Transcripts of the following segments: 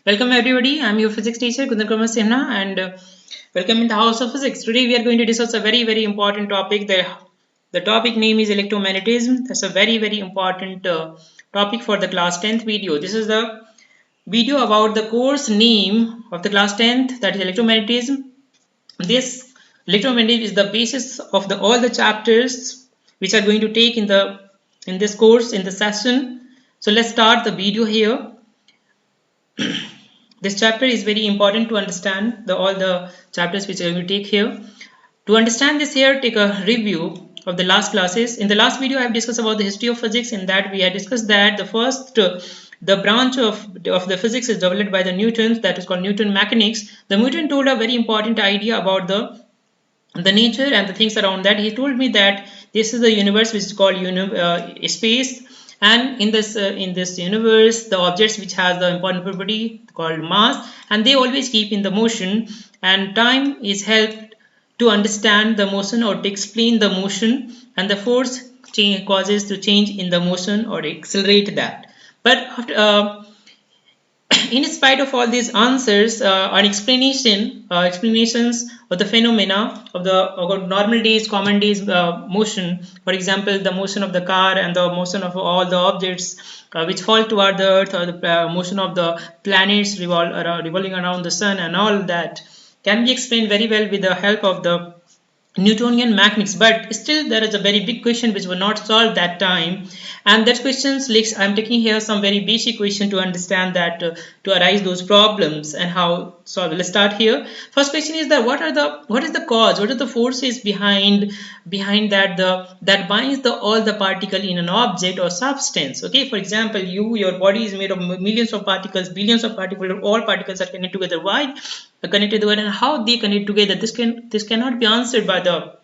Welcome everybody. I'm your physics teacher Kundan Kumar Simna and welcome in the house of physics. Today we are going to discuss a very important topic. The topic name is electromagnetism. That's a very important topic for the class 10th video. This is the video about the course name of the class 10th, that is electromagnetism. This electromagnetism is the basis of all the chapters which are going to take in this course in the session. So let's start the video here. This chapter is very important to understand all the chapters which I will take here. To understand this here, take a review of the last classes. In the last video, I have discussed about the history of physics. In that, we had discussed that the branch of the physics is developed by the Newtons, that is called Newton mechanics. The Newton told a very important idea about the nature and the things around that. He told me that this is the universe which is called space, and in this universe the objects which has the important property called mass, and they always keep in the motion, and time is helped to understand the motion or to explain the motion, and the force causes to change in the motion or accelerate that. But in spite of all these answers and explanations of the phenomena of the normal days, common days motion, for example, the motion of the car and the motion of all the objects which fall toward the earth, or the motion of the planets revolving around the sun, and all that can be explained very well with the help of the Newtonian mechanics. But still there is a very big question which was not solved that time, and that questions like I'm taking here some very basic question to understand that to arise those problems and how solve. Let's start here. First question is that what is the cause, what are the forces behind that binds all the particle in an object or substance. Okay, for example, your body is made of millions of particles, billions of particles, all particles are connected together. Why connected together, and how they connect together? This cannot be answered by the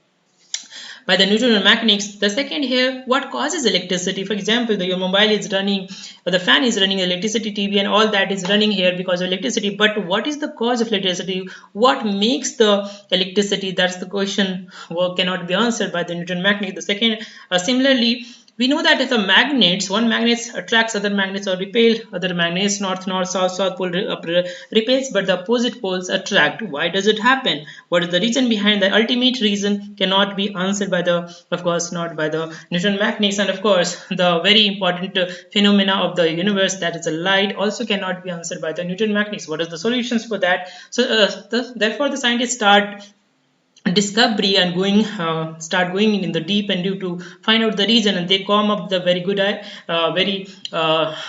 Newtonian mechanics. The second here, what causes electricity? For example, your mobile is running, or the fan is running, electricity, TV and all that is running here because of electricity. But what is the cause of electricity? What makes the electricity? That's the question cannot be answered by the Newton mechanics. The second, similarly, we know that if the magnets, one magnet attracts other magnets or repel other magnets, north, south pole repels, but the opposite poles attract. Why does it happen? What is the reason behind? The ultimate reason cannot be answered by of course, not by the Newton mechanics. And of course, the very important phenomena of the universe, that is the light, also cannot be answered by the Newton mechanics. What is the solutions for that? So therefore the scientists start discovery and start going in the deep and due to find out the reason, and they come up with a very good very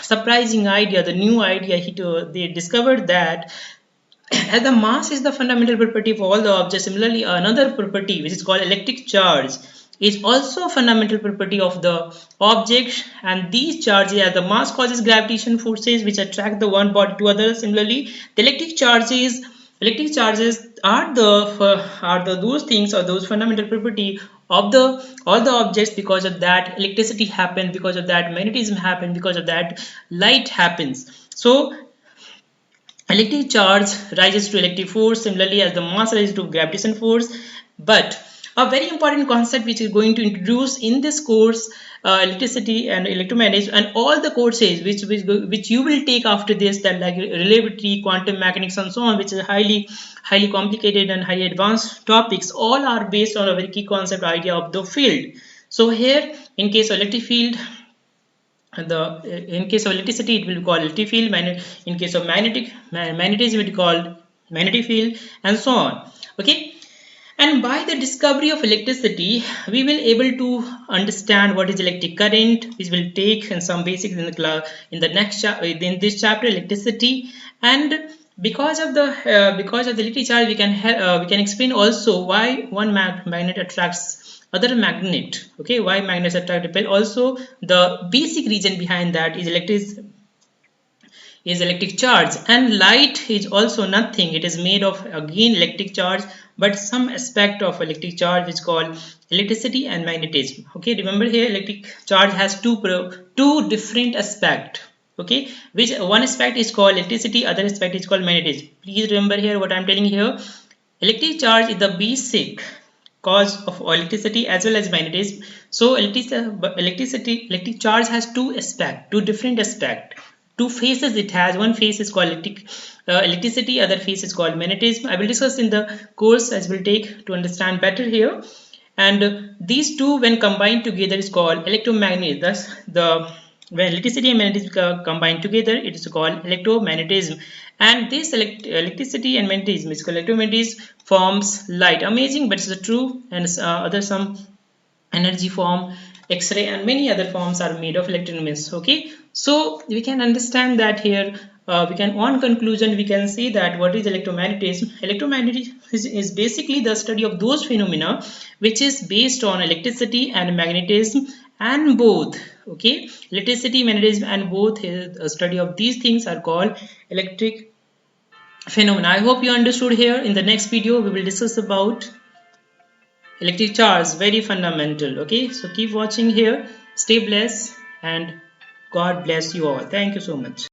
surprising idea, the new idea. They discovered that as the mass is the fundamental property for all the objects, similarly another property which is called electric charge is also a fundamental property of the object, and these charges, as the mass causes gravitation forces which attract the one body to other, similarly the electric charges are those things or those fundamental property of all the objects. Because of that electricity happens, because of that magnetism happens, because of that light happens. So electric charge rises to electric force, similarly as the mass rises to gravitation force. But a very important concept which is going to introduce in this course, electricity and electromagnetism, and all the courses which you will take after this, that like relativity, quantum mechanics and so on, which is highly complicated and highly advanced topics, all are based on a very key concept idea of the field. So here, in case of electric field, in case of electricity it will be called electric field, in case of magnetism it will be called magnetic field, and so on. Okay, and by the discovery of electricity we will able to understand what is electric current, which will take in some basics in the class in the next in this chapter, electricity. And because of the electric charge, we can explain also why one magnet attracts other magnet. Okay, why magnets attract repel. Also the basic reason behind that is electric charge. And light is also nothing, it is made of again electric charge, but some aspect of electric charge which is called electricity and magnetism. Okay, remember here electric charge has two different aspect. Okay, which one aspect is called electricity, other aspect is called magnetism. Please remember here what I'm telling here. Electric charge is the basic cause of electricity as well as magnetism. So electric charge has two different aspects. two phases it has. One phase is called electricity, other phase is called magnetism. I will discuss in the course as will take to understand better here. And these two when combined together is called electromagnetism. Thus the when electricity and magnetism combined together, it is called electromagnetism. And this electricity and magnetism is called electromagnetism forms light. Amazing, but it's true. And other some energy form, X-ray, and many other forms are made of electromagnetism. Okay, so we can understand that here. We can, on conclusion, we can say that what is electromagnetism? Electromagnetism is basically the study of those phenomena which is based on electricity and magnetism, and both. Okay, electricity, magnetism, and both a study of these things are called electric phenomena. I hope you understood here. In the next video, we will discuss about electric charge, very fundamental. Okay, so keep watching here. Stay blessed and God bless you all. Thank you so much.